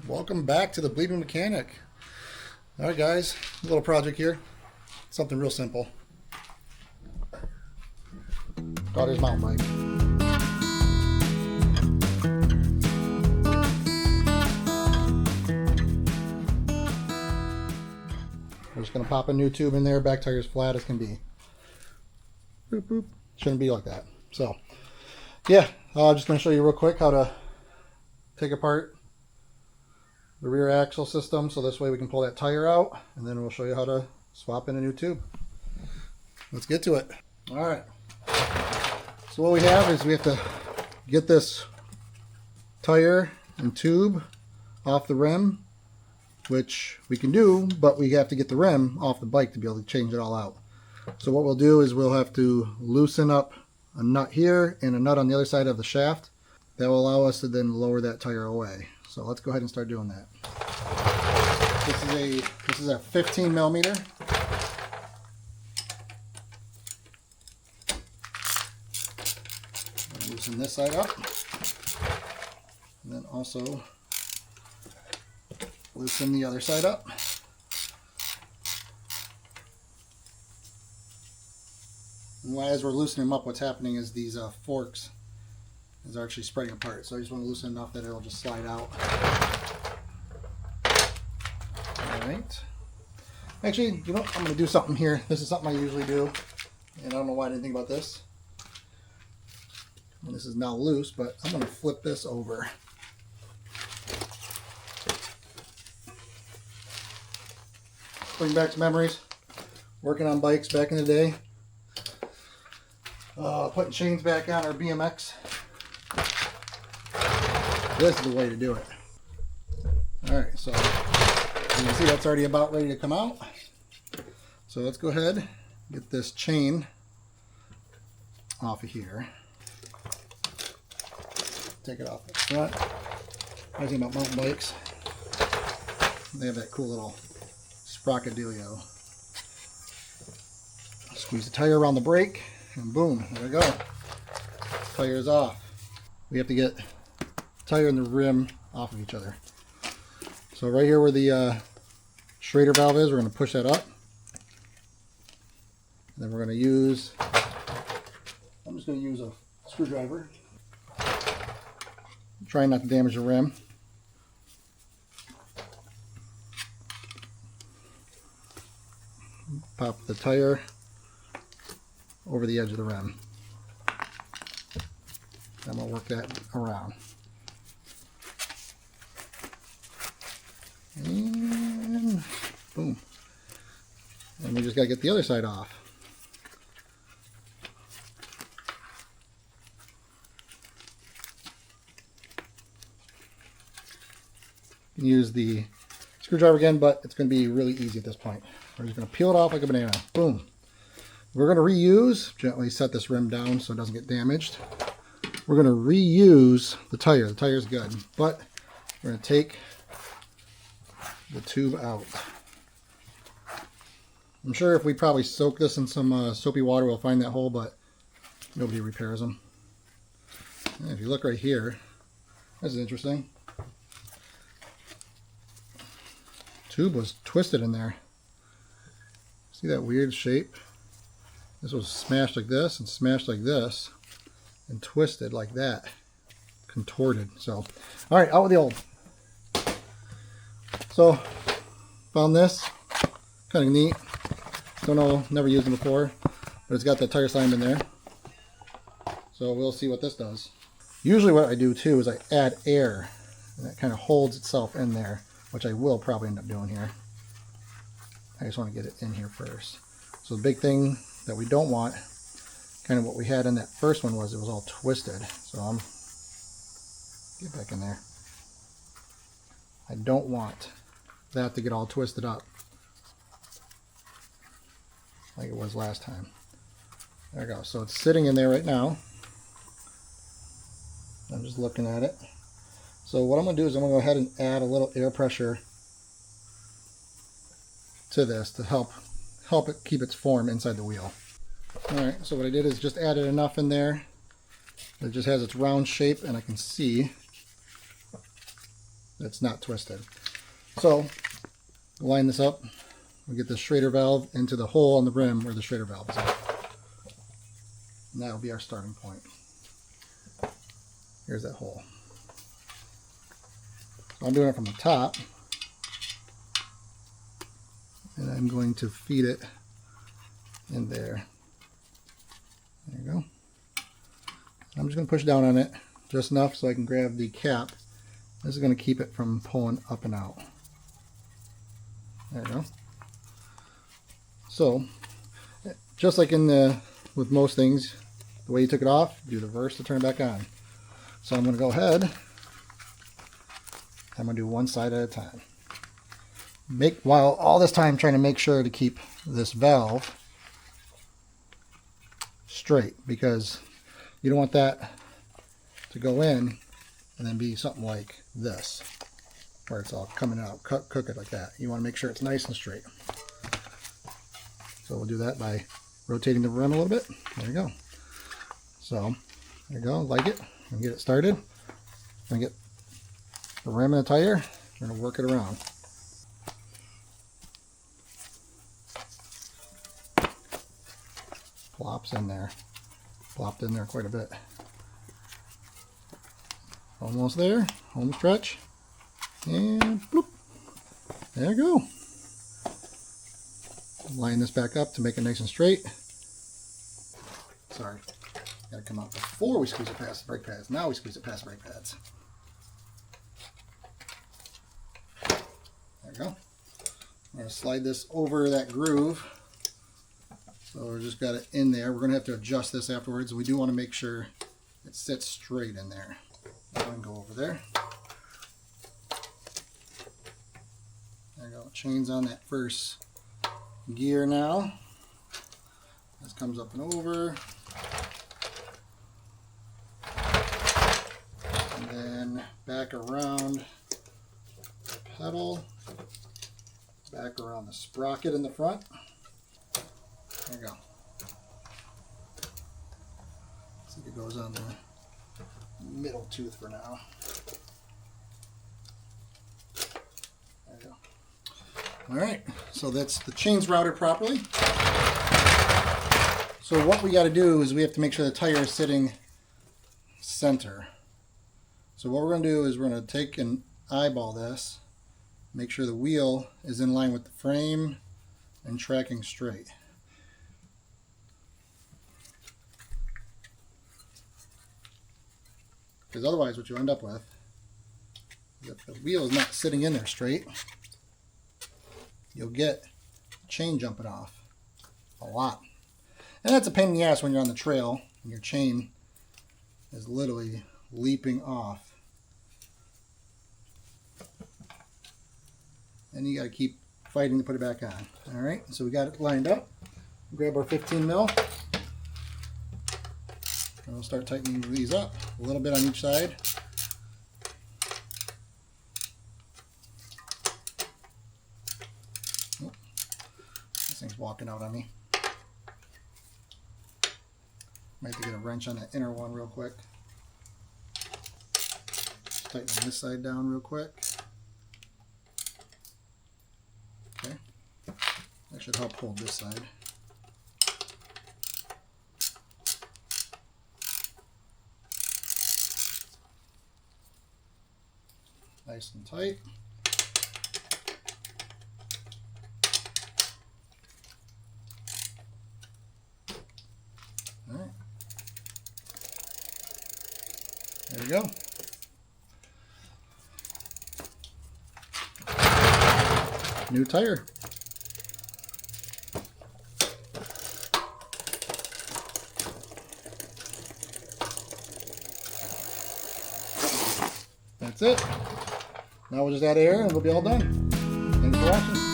Welcome back to the Bleeding Mechanic. Alright guys, a little project here. Something real simple. Daughter's mountain bike. We're just going to pop a new tube in there, back tire's flat as can be. Boop, boop. Shouldn't be like that. So, yeah, just going to show you real quick how to take apart the rear axle system, so this way we can pull that tire out, and then we'll show you how to swap in a new tube. Let's get to it. All right, so what we have is we have to get this tire and tube off the rim, which we can do, but we have to get the rim off the bike to be able to change it all out. So what we'll do is we'll have to loosen up a nut here and a nut on the other side of the shaft. That will allow us to then lower that tire away. So let's go ahead and start doing that. This is a 15 millimeter. Loosen this side up, and then also loosen the other side up. And as we're loosening them up, what's happening is these forks are actually spreading apart. So I just want to loosen enough that it'll just slide out. Alright. Actually, you know, I'm going to do something here. This is something I usually do, and I don't know why I didn't think about this. And this is now loose, but I'm going to flip this over. Bring back some memories. Working on bikes back in the day. Putting chains back on our BMX. This is the way to do it. Alright, so you can see that's already about ready to come out. So let's go ahead and get this chain off of here. Take it off the front. I was thinking about mountain bikes. They have that cool little sprocket dealio. Squeeze the tire around the brake, and boom, there we go. Tire is off. We have to get the tire and the rim off of each other. So right here where the Schrader valve is, we're going to push that up. And then we're going to use, I'm just going to use a screwdriver. Trying not to damage the rim. Pop the tire over the edge of the rim. Then we'll work that around. And boom. And we just got to get the other side off. You can use the screwdriver again, but it's going to be really easy at this point. We're just going to peel it off like a banana. Boom. We're going to reuse, gently set this rim down so it doesn't get damaged. We're going to reuse the tire. The tire is good, but we're going to take the tube out. I'm sure if we probably soak this in some soapy water, we'll find that hole, but nobody repairs them. And if you look right here, this is interesting. Tube was twisted in there. See that weird shape? This was smashed like this and smashed like this and twisted like that. Contorted. So, alright, out with the old. So, found this. Kind of neat. Don't know, never used it before. But it's got that tire sign in there. So we'll see what this does. Usually what I do too is I add air. And that kind of holds itself in there, which I will probably end up doing here. I just want to get it in here first. So the big thing that we don't want, kind of what we had in that first one, was it was all twisted. So I'm get back in there. I don't want that to get all twisted up like it was last time. There we go. So it's sitting in there right now. I'm just looking at it. So what I'm going to do is I'm going to go ahead and add a little air pressure to this to help it keep its form inside the wheel. Alright, so what I did is just added enough in there that it just has its round shape, and I can see that's not twisted. So line this up. We get the Schrader valve into the hole on the rim where the Schrader valve is at. And that will be our starting point. Here's that hole. So I'm doing it from the top. And I'm going to feed it in there. There you go. I'm just going to push down on it just enough so I can grab the cap. This is going to keep it from pulling up and out. There you go. So, just like with most things, the way you took it off, do the reverse to turn it back on. So I'm going to go ahead. I'm going to do one side at a time. While all this time trying to make sure to keep this valve straight, because you don't want that to go in and then be something like this, where it's all coming out crooked like that. You want to make sure it's nice and straight. So we'll do that by rotating the rim a little bit. There you go. So there you go, like it. And get it started. And get the rim and the tire. We're going to work it around. Plops in there. Plopped in there quite a bit. Almost there. Home stretch. And bloop. There you go. Line this back up to make it nice and straight. Sorry. Got to come out before we squeeze it past the brake pads. Now we squeeze it past the brake pads. There we go. I'm going to slide this over that groove. So we just got it in there. We're going to have to adjust this afterwards. We do want to make sure it sits straight in there. I'm going to go over there. There you go. Chains on that first gear now. This comes up and over. And then back around the pedal. Back around the sprocket in the front. There you go. Looks like it goes on the middle tooth for now. There you go. Alright, so that's the chains routed properly. So what we got to do is we have to make sure the tire is sitting center. So what we're going to do is we're going to take and eyeball this, make sure the wheel is in line with the frame and tracking straight. Because otherwise what you end up with is if the wheel is not sitting in there straight, you'll get chain jumping off a lot. And that's a pain in the ass when you're on the trail and your chain is literally leaping off. And you got to keep fighting to put it back on. Alright, so we got it lined up. Grab our 15 mil. And we'll start tightening these up a little bit on each side. Oh, this thing's walking out on me. Might have to get a wrench on that inner one real quick. Just tighten this side down real quick. Okay. That should help hold this side. Nice and tight. All right. There we go. New tire. That's it. Now we'll just add air and we'll be all done. Thanks for watching.